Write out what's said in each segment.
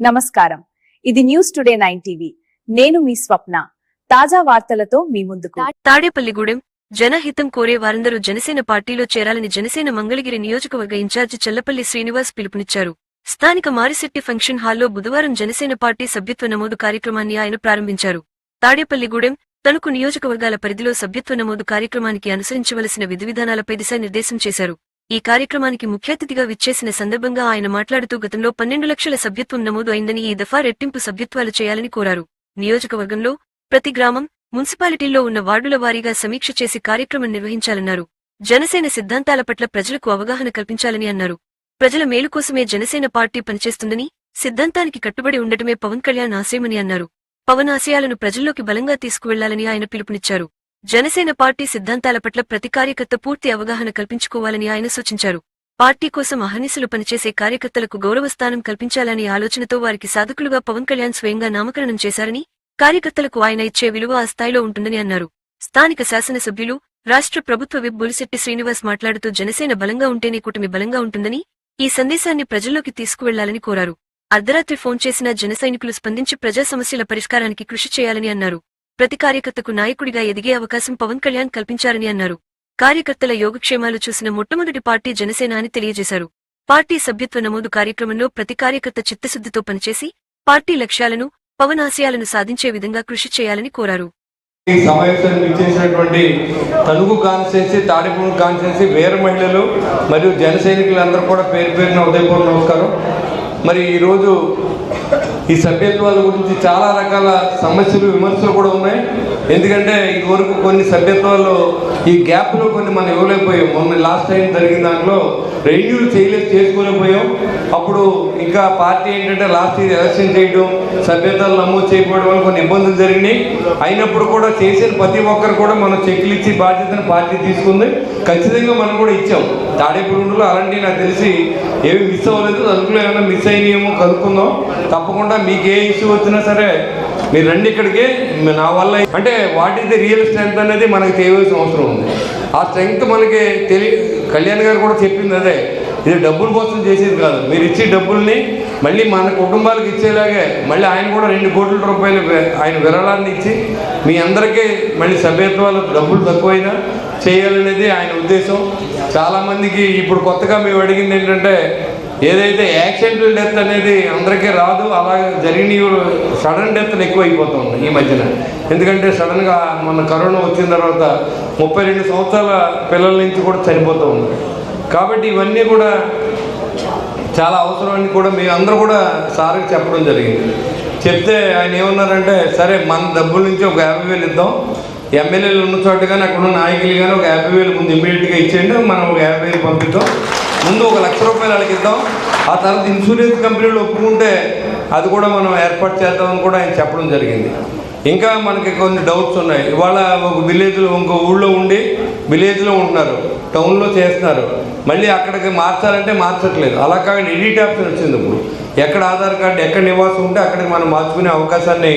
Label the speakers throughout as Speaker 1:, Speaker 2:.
Speaker 1: నమస్కారం. ఇది news today 9 TV. నేను మీ స్వప్న. తాజా వార్తలతో మీ ముందుకు.
Speaker 2: తాడేపల్లిగూడెం జనహితం కోరే వారందరూ జనసేన పార్టీలో చేరాలని జనసేన మంగళగిరి నియోజకవర్గ ఇన్ఛార్జి చల్లపల్లి శ్రీనివాస్ పిలుపునిచ్చారు. స్థానిక మారిశెట్టి ఫంక్షన్ హాల్లో బుధవారం జనసేన పార్టీ సభ్యత్వ నమోదు కార్యక్రమాన్ని ఆయన ప్రారంభించారు. తాడేపల్లిగూడెం తణుకు నియోజకవర్గాల పరిధిలో సభ్యత్వ నమోదు కార్యక్రమానికి అనుసరించవలసిన విధివిధానాలపై దిశానిర్దేశం చేశారు. ఈ కార్యక్రమానికి ముఖ్య అతిథిగా విచ్చేసిన సందర్భంగా ఆయన మాట్లాడుతూ గతంలో 12 లక్షల సభ్యత్వం నమోదు అయిందని ఈ దఫా రెట్టింపు సభ్యత్వాలు చేయాలని కోరారు. నియోజకవర్గంలో ప్రతి గ్రామం, మున్సిపాలిటీల్లో ఉన్న వార్డుల వారీగా సమీక్ష చేసి కార్యక్రమం నిర్వహించాలన్నారు. జనసేన సిద్ధాంతాల పట్ల ప్రజలకు అవగాహన కల్పించాలని అన్నారు. ప్రజల మేలు కోసమే జనసేన పార్టీ పనిచేస్తుందని, సిద్ధాంతానికి కట్టుబడి ఉండటమే పవన్ కళ్యాణ్ ఆశయమని అన్నారు. పవన్ ఆశయాలను ప్రజల్లోకి బలంగా తీసుకువెళ్లాలని ఆయన పిలుపునిచ్చారు. జనసేన పార్టీ సిద్ధాంతాల పట్ల ప్రతి కార్యకర్త పూర్తి అవగాహన కల్పించుకోవాలని ఆయన సూచించారు. పార్టీ కోసం అహర్నిశలు పనిచేసే కార్యకర్తలకు గౌరవస్థానం కల్పించాలనే ఆలోచనతో వారికి సాధకులుగా పవన్ కళ్యాణ్ స్వయంగా నామకరణం చేశారని, కార్యకర్తలకు ఆయన ఇచ్చే విలువ ఆ స్థాయిలో ఉంటుందని అన్నారు. స్థానిక శాసనసభ్యులు, రాష్ట్ర ప్రభుత్వ విప్ బొలిశెట్టి శ్రీనివాస్ మాట్లాడుతూ జనసేన బలంగా ఉంటేనే కూటమి బలంగా ఉంటుందని, ఈ సందేశాన్ని ప్రజల్లోకి తీసుకువెళ్లాలని కోరారు. అర్ధరాత్రి ఫోన్ చేసినా జనసైనికులు స్పందించి ప్రజా సమస్యల పరిష్కారానికి కృషి చేయాలని అన్నారు. ప్రతి కార్యకర్తకు నాయకుడిగా ఎదిగే అవకాశం పవన్ కళ్యాణ్ కల్పించారని అన్నారు. కార్యకర్తల యోగక్షేమాలు చూసిన మొట్టమొదటి పార్టీ జనసేన అని తెలియజేశారు. పార్టీ సభ్యత్వ నమోదు కార్యక్రమంలో ప్రతి కార్యకర్త చిత్తశుద్ధితో పనిచేసి పార్టీ లక్ష్యాలను, పవన్ ఆశయాలను సాధించే విధంగా కృషి చేయాలని కోరారు.
Speaker 3: ఈ సమావేశానికి ఇచ్చేసినటువంటి తణుకు కాన్స్టిట్యున్సీ, తాడేపల్లి కాన్స్టిట్యున్సీ వీర మహిళలు మరియు జన సైనికులందరూ కూడా పేరు పేరున ఉదయపూర్వ నమస్కారం. మరి ఈరోజు ఈ సభ్యత్వాల గురించి చాలా రకాల సమస్యలు, విమర్శలు కూడా ఉన్నాయి. ఎందుకంటే ఇదివరకు కొన్ని సభ్యత్వాలు ఈ గ్యాప్లో కొన్ని మనం ఇవ్వలేకపోయాం. మొన్న లాస్ట్ టైం జరిగిన దాంట్లో రెన్యూల్ చేసుకోలేకపోయాం. అప్పుడు ఇంకా పార్టీ ఏంటంటే లాస్ట్ ఇయర్ ఎలక్షన్ చేయడం, సభ్యత్వాలు నమోదు చేయకపోవడం వల్ల కొన్ని ఇబ్బందులు జరిగినాయి. అయినప్పుడు కూడా చేసిన ప్రతి ఒక్కరు కూడా మనం చెక్లు ఇచ్చి బాధ్యతను పార్టీ తీసుకుంది. ఖచ్చితంగా మనం కూడా ఇచ్చాం. తాడేపల్లిలో అలాంటివి నాకు తెలిసి ఏమి మిస్ అవ్వలేదు. అందులో ఏమైనా మిస్ అయినాయేమో కనుక్కుందాం. తప్పకుండా మీకు ఏ ఇష్యూ వచ్చినా సరే మీరు రండి ఇక్కడికి. నా వల్ల అంటే what is the real strength అనేది మనకి తెలియాల్సిన అవసరం ఉంది. ఆ స్ట్రెంగ్త్ మనకి కళ్యాణ్ గారు కూడా చెప్పింది అదే. ఇది డబ్బుల కోసం చేసేది కాదు. మీరు ఇచ్చే డబ్బుల్ని మళ్ళీ మన కుటుంబాలకు ఇచ్చేలాగే మళ్ళీ ఆయన కూడా 2 కోట్ల రూపాయలు ఆయన విరాళాన్ని ఇచ్చి మీ అందరికీ మళ్ళీ సభ్యత్వాలు డబ్బులు తక్కువైనా చేయాలనేది ఆయన ఉద్దేశం. చాలామందికి ఇప్పుడు కొత్తగా మేము అడిగింది ఏంటంటే ఏదైతే యాక్సిడెంటల్ డెత్ అనేది అందరికీ రాదు, అలాగే జరిగిన సడన్ డెత్లు ఎక్కువ అయిపోతూ ఉన్నాయి ఈ మధ్యన. ఎందుకంటే సడన్గా మన కరోనా వచ్చిన తర్వాత 32 సంవత్సరాల పిల్లల నుంచి కూడా చనిపోతూ ఉంది. కాబట్టి ఇవన్నీ కూడా చాలా అవసరమని కూడా మీ అందరూ కూడా సార్కి చెప్పడం జరిగింది. చెప్తే ఆయన ఏమన్నారంటే సరే మన డబ్బుల నుంచి ఒక 50,000 ఇద్దాం, ఎమ్మెల్యేలు ఉన్న చోట కానీ అక్కడ ఉన్న నాయకులు కానీ ఒక 50,000 ముందు ఇమ్మీడియట్గా ఇచ్చేయండి, మనం ఒక 50,000 పంపిద్దాం, ముందు ఒక 1,00,000 రూపాయలు వాళ్ళకి ఇద్దాం, ఆ తర్వాత ఇన్సూరెన్స్ కంపెనీలు ఒప్పుకుంటే అది కూడా మనం ఏర్పాటు చేద్దామని కూడా ఆయన చెప్పడం జరిగింది. ఇంకా మనకి కొన్ని డౌట్స్ ఉన్నాయి. ఇవాళ ఒక విలేజ్లో ఇంకో ఊళ్ళో ఉండి విలేజ్లో ఉంటున్నారు, టౌన్లో చేస్తున్నారు, మళ్ళీ అక్కడికి మార్చాలంటే మార్చట్లేదు. అలా కాకుండా ఎడిట్ ఆప్షన్ వచ్చింది. ఇప్పుడు ఎక్కడ ఆధార్ కార్డు ఎక్కడ నివాసం ఉంటే అక్కడికి మనం మార్చుకునే అవకాశాన్ని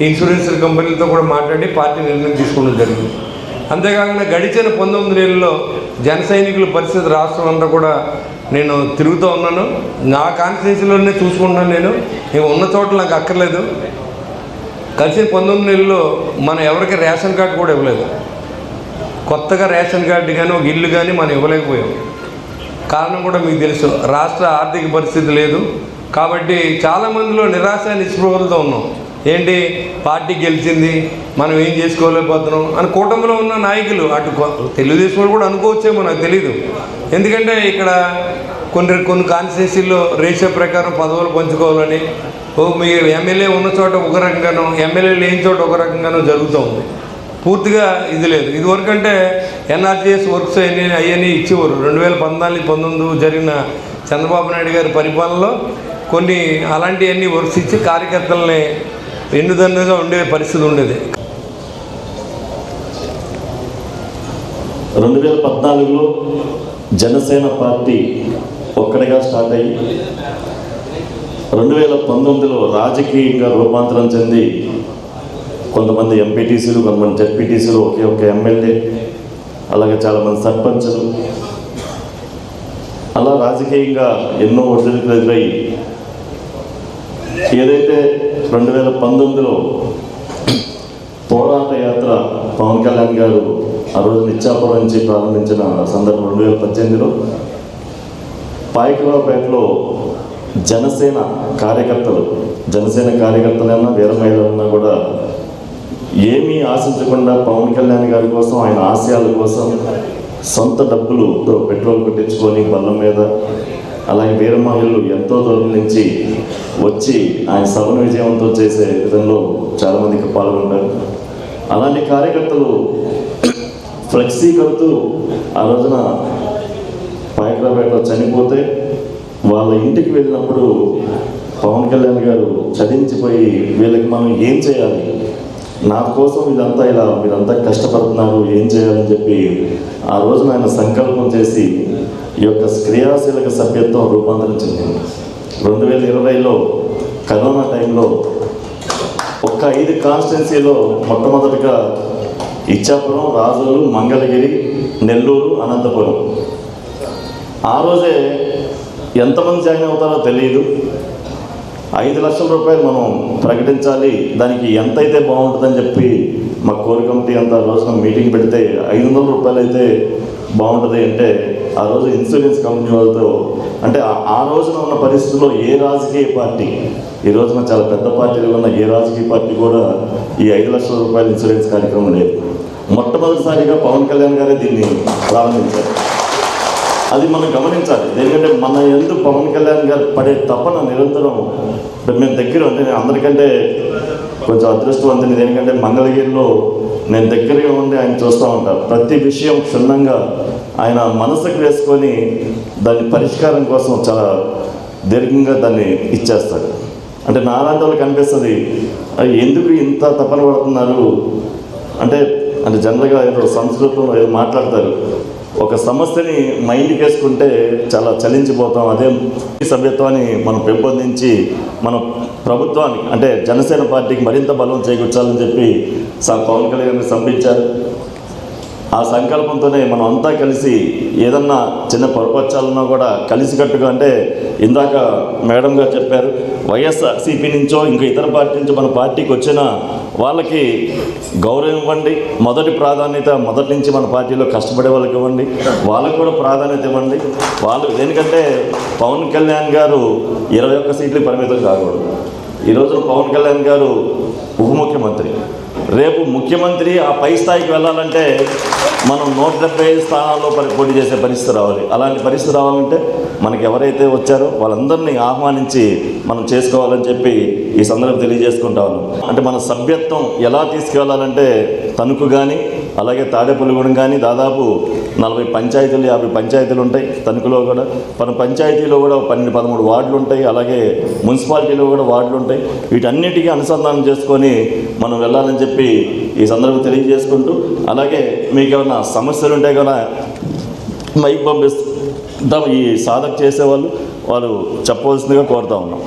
Speaker 3: ఇన్సూరెన్స్ కంపెనీలతో కూడా మాట్లాడి పార్టీ నిర్ణయం తీసుకోవడం జరిగింది. అంతేకాకుండా గడిచిన 19 నెలల్లో జన సైనికుల పరిస్థితి రాష్ట్రం అంతా కూడా నేను తిరుగుతూ ఉన్నాను. నా కాన్స్టిట్యున్సీలోనే చూసుకుంటున్నాను. నేను ఉన్న చోట్ల నాకు అక్కర్లేదు. కలిసి 19 నెలల్లో మనం ఎవరికి రేషన్ కార్డు కూడా ఇవ్వలేదు. కొత్తగా రేషన్ కార్డు కానీ ఒక ఇల్లు కానీ మనం ఇవ్వలేకపోయాం. కారణం కూడా మీకు తెలుసు, రాష్ట్ర ఆర్థిక పరిస్థితి లేదు. కాబట్టి చాలామందిలో నిరాశ నిస్పృహలతో ఉన్నాం. ఏంటి పార్టీ గెలిచింది, మనం ఏం చేసుకోలేకపోతున్నాం అని కూటమిలో ఉన్న నాయకులు, అటు తెలుగుదేశం వాళ్ళు కూడా అనుకోవచ్చేమో నాకు తెలీదు. ఎందుకంటే ఇక్కడ కొన్ని కాన్స్టిట్యున్సీల్లో రేషియో ప్రకారం పదవులు పంచుకోవాలని, మీరు ఎమ్మెల్యే ఉన్న చోట ఒక రకంగానో ఎమ్మెల్యే లేని చోట ఒక రకంగానో జరుగుతూ ఉంది. పూర్తిగా ఇది లేదు. ఇదివరకు అంటే ఎన్ఆర్జీఎస్ వర్క్స్ అవన్నీ ఇచ్చేవారు. 2014-19 జరిగిన చంద్రబాబు నాయుడు గారి పరిపాలనలో కొన్ని అలాంటివన్నీ వర్క్స్ ఇచ్చి కార్యకర్తలని ఎన్నుదన్నుగా ఉండే పరిస్థితి ఉండేది.
Speaker 4: 2014లో జనసేన పార్టీ ఒక్కడిగా స్టార్ట్ అయ్యి 2019లో రాజకీయంగా రూపాంతరం చెంది కొంతమంది ఎంపీటీసీలు, కొంతమంది జెడ్పీటీసీలు, ఒక ఎమ్మెల్యే, అలాగే చాలామంది సర్పంచులు, అలా రాజకీయంగా ఎన్నో ఒడిదుడుకులు ఎదురై ఏదైతే 2019లో పోరాట యాత్ర పవన్ కళ్యాణ్ గారు ఆ రోజు ఇచ్చాపురం నుంచి ప్రారంభించిన సందర్భం 2018లో పాయకరావుపేటలో జనసేన కార్యకర్తలైనా వీర మహిళలన్నా కూడా ఏమీ ఆశించకుండా పవన్ కళ్యాణ్ గారి కోసం, ఆయన ఆశయాల కోసం సొంత డబ్బులుతో పెట్రోల్ కొట్టించుకొని బల్ల మీద, అలాగే వీర మహిళలు ఎంతో దూరం నుంచి వచ్చి ఆయన సభను విజయవంతం చేసే విధంలో చాలామందికి పాల్గొంటారు. అలాంటి కార్యకర్తలు ఫ్లెక్సీ కడుతూ ఆ రోజున పాయకరావుపేటలో చనిపోతే వాళ్ళ ఇంటికి వెళ్ళినప్పుడు పవన్ కళ్యాణ్ గారు చదించిపోయి వీళ్ళకి మనం ఏం చేయాలి, నా కోసం వీళ్ళంతా కష్టపడుతున్నారు, ఏం చేయాలని చెప్పి ఆ రోజున ఆయన సంకల్పం చేసి ఈ యొక్క క్రియాశీలక సభ్యత్వం రూపాంతరం చెందింది. 2020లో కరోనా టైంలో ఒక్క 5 కాన్స్టిట్యున్సీలో మొట్టమొదటిగా ఇచ్చాపురం, రాజోలు, మంగళగిరి, నెల్లూరు, అనంతపురం. ఆ రోజే ఎంతమంది జాయిన్ అవుతారో తెలియదు. 5 లక్షల రూపాయలు మనం ప్రకటించాలి, దానికి ఎంత అయితే బాగుంటుందని చెప్పి మా కోర్ కమిటీ అంతా రోజున మీటింగ్ పెడితే 500 రూపాయలు అయితే బాగుంటుంది అంటే ఆ రోజు ఇన్సూరెన్స్ కంపెనీ వాళ్ళతో, అంటే ఆ రోజున ఉన్న పరిస్థితుల్లో ఏ రాజకీయ పార్టీ, ఈ రోజున చాలా పెద్ద పార్టీలు ఉన్న ఏ రాజకీయ పార్టీ కూడా ఈ 5 లక్షల రూపాయల ఇన్సూరెన్స్ కార్యక్రమం లేదు. మొట్టమొదటిసారిగా పవన్ కళ్యాణ్ గారే దీన్ని ప్రారంభించారు. అది మనం గమనించాలి. ఎందుకంటే మన ఎందుకు పవన్ కళ్యాణ్ గారు పడే తపన నిరంతరం మేము దగ్గర, అంటే నేను అందరికంటే కొంచెం అదృష్టవంతుని. ఎందుకంటే మంగళగిరిలో నేను దగ్గరగా ఉండి ఆయన చూస్తూ ఉంటాను. ప్రతి విషయం క్షుణ్ణంగా ఆయన మనసుకు వేసుకొని దాని పరిష్కారం కోసం చాలా దీర్ఘంగా దాన్ని ఇచ్చేస్తాడు. అంటే నాలాంటి వాళ్ళకి అనిపిస్తుంది ఎందుకు ఇంత తపన పడుతున్నారు అంటే జనరల్గా ఏదో సంస్కృతంలో ఏదో మాట్లాడతారు, ఒక సమస్యని మైండ్కి వేసుకుంటే చాలా చలించిపోతాం. అదే సభ్యత్వాన్ని మనం పెంపొందించి మన ప్రభుత్వానికి, అంటే జనసేన పార్టీకి మరింత బలం చేకూర్చాలని చెప్పి పవన్ కళ్యాణ్ సంపించారు. ఆ సంకల్పంతోనే మనం అంతా కలిసి ఏదన్నా చిన్న పొరపచ్చాలన్నా కూడా కలిసికట్టుగా, అంటే ఇందాక మేడం గారు చెప్పారు, వైఎస్ఆర్సీపీ నుంచో ఇంకా ఇతర పార్టీ నుంచో మన పార్టీకి వచ్చిన వాళ్ళకి గౌరవం ఇవ్వండి, మొదటి ప్రాధాన్యత మొదటి నుంచి మన పార్టీలో కష్టపడే వాళ్ళకి ఇవ్వండి, వాళ్ళకు కూడా ప్రాధాన్యత ఇవ్వండి. వాళ్ళు ఎందుకంటే పవన్ కళ్యాణ్ గారు 21 సీట్లకు పరిమితం కాకూడదు. ఈరోజు పవన్ కళ్యాణ్ గారు ఉప ముఖ్యమంత్రి, రేపు ముఖ్యమంత్రి ఆ పై స్థాయికి వెళ్ళాలంటే మనం 175 స్థానాల్లో పోటీ చేసే పరిస్థితి రావాలి. అలాంటి పరిస్థితి రావాలంటే మనకి ఎవరైతే వచ్చారో వాళ్ళందరినీ ఆహ్వానించి మనం చేసుకోవాలని చెప్పి ఈ సందర్భం తెలియజేసుకుంటాను. అంటే మన సభ్యత్వం ఎలా తీసుకెళ్లాలంటే తణుకు కానీ, అలాగే తాడేపల్లిగూడెం కానీ దాదాపు 40 పంచాయతీలు, 50 పంచాయతీలు ఉంటాయి. తణుకులో కూడా మన పంచాయతీలో కూడా 12-13 వార్డులు ఉంటాయి. అలాగే మున్సిపాలిటీలో కూడా వార్డులు ఉంటాయి. వీటన్నిటికీ అనుసంధానం చేసుకొని మనం వెళ్ళాలని చెప్పి ఈ సందర్భం తెలియజేసుకుంటూ, అలాగే మీకు ఏమైనా సమస్యలు ఉంటే కూడా మైక్ పంపిస్తాం, ఈ సాధక చేసేవాళ్ళు చెప్పవలసిందిగా కోరుతా ఉన్నాం.